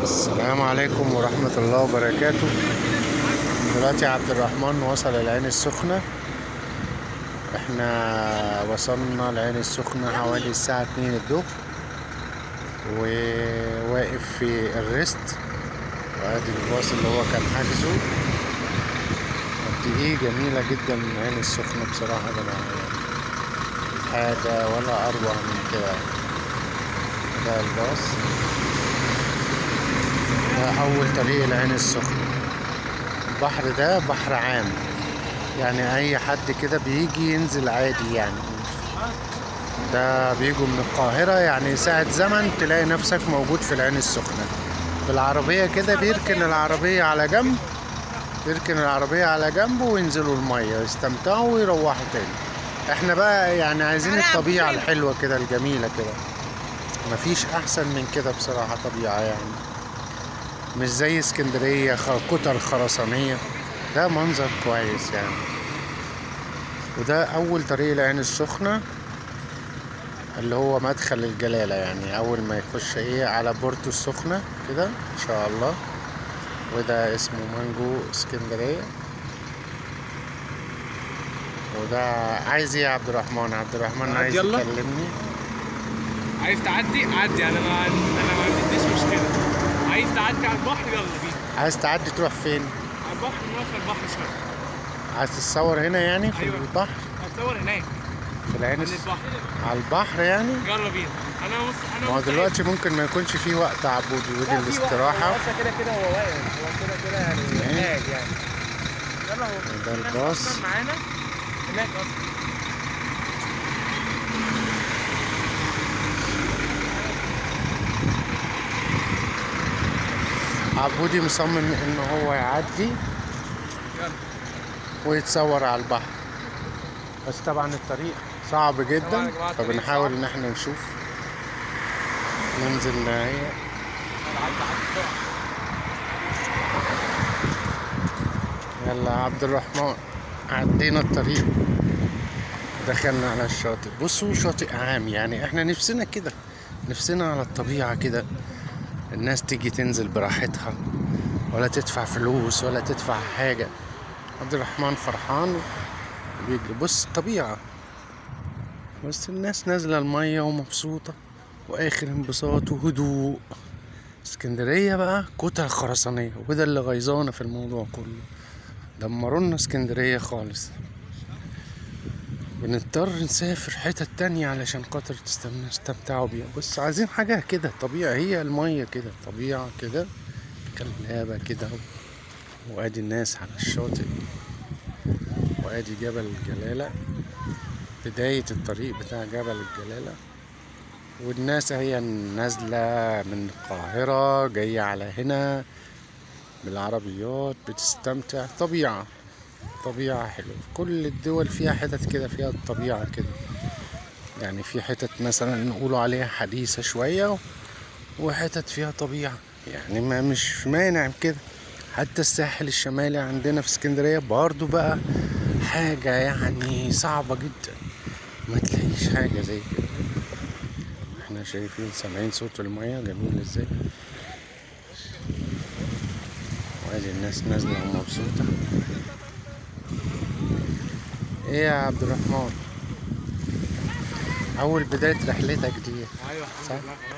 السلام عليكم ورحمة الله وبركاته. دلوقتي عبد الرحمن وصل العين السخنة. احنا وصلنا العين السخنة حوالي الساعة 2 الظهر، وواقف في الريست، وادي الباص اللي هو كان حاجزه. قد ايه جميلة جدا العين السخنة بصراحة، حاجة ولا أروع من كده. ده الباص، ده أول طريق العين السخنة. البحر ده بحر عام، يعني أي حد كده بيجي ينزل عادي يعني. ده بيجوا من القاهرة، يعني ساعة زمن تلاقي نفسك موجود في العين السخنة بالعربية كده. بيركن العربية على جنب، وينزلوا المية يستمتعوا ويروحوا تاني. احنا بقى يعني عايزين الطبيعة الحلوة كده الجميلة كده، مفيش أحسن من كده بصراحة. طبيعة يعني مش زي اسكندرية كتل خرسانية، ده منظر كويس يعني. وده أول طريق العين السخنة، اللي هو مدخل الجلالة، يعني أول ما يخش على بورتو السخنة كده إن شاء الله. وده اسمه مانجو اسكندرية. وده عايز يا عبد الرحمن؟ عبد الرحمن عايز يكلمني. عايز تعدي عدي، انا ما عنديش مشكله. عايز تعدي على البحر يلا بينا. عايز تعدي تروح فين؟ على البحر، نروح البحر شويه. عايز تتصور هنا يعني في أيوة. البحر؟ هتصور هناك في العين البحر. على البحر يعني. يلا بينا. ما هو دلوقتي ممكن ما يكونش فيه وقت عبودي، ودي الاستراحة. هو كده هو واقف، هو كده يعني هناك يعني. يلا، هو ده الباص معانا هناك اصلا. عبودي مصمم ان هو يعدي ويتصور على البحر، بس طبعا الطريق صعب جدا، فبنحاول ان احنا نشوف ننزل نهاية. يلا يا عبد الرحمن، عدينا الطريق، دخلنا على الشاطئ. بصوا شاطئ عام، يعني احنا نفسنا كده، نفسنا على الطبيعة كده. الناس تيجي تنزل براحتها، ولا تدفع فلوس ولا تدفع حاجة. عبد الرحمن فرحان بيجري. بص الطبيعة، بس الناس نازلة المية ومبسوطة، واخر انبساط وهدوء. اسكندرية بقى كتل خرسانية، وده اللي غيظانة في الموضوع كله. دمرونا اسكندرية خالص، بنضطر نسافر حتت تانية علشان خاطر نستمتعوا بيها. بس عايزين حاجة كده طبيعة، هي المية كده طبيعة كده خلابة كده. وادي الناس على الشاطئ، وادي جبل الجلالة، بداية الطريق بتاع جبل الجلالة. والناس هي نازلة من القاهرة جاية على هنا بالعربيات، بتستمتع. طبيعة حلوة. كل الدول فيها حتت كده فيها الطبيعة كده، يعني في حتت مثلا نقولوا عليها حديثة شوية، وحتت فيها طبيعة، يعني ما مش مانع كده. حتى الساحل الشمالي عندنا في اسكندرية برضو بقى حاجة يعني صعبة جدا، ما تلاقيش حاجة زي كده. احنا شايفين سامعين صوت المية جميل ازاي، وادي الناس نازلة ومبسوطة. ايه يا عبد الرحمن، اول بداية رحلتك دي؟ ايوه صح؟ الحمد لله.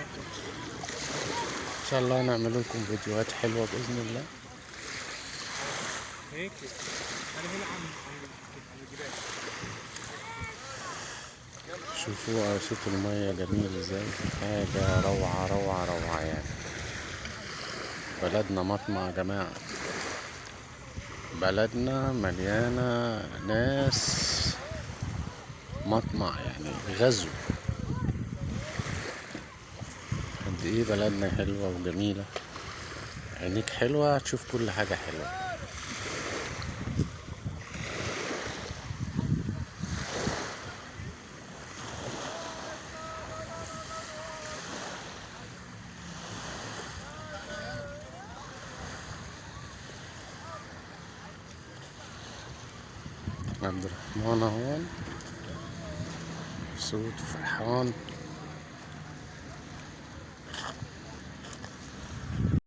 ان شاء الله نعمل لكم فيديوهات حلوة بإذن الله. هيك انا هنا عند الجبال. شوفوا صوت المية جميل ازاي، حاجة روعة روعة روعة يعني. بلدنا مطمع يا جماعة، بلدنا مليانة ناس مطمع، يعني غزو. قد ايه بلدنا حلوة وجميلة، عينيك حلوة هتشوف كل حاجة حلوة. عبد الرحمن اهو، صوت فرحان.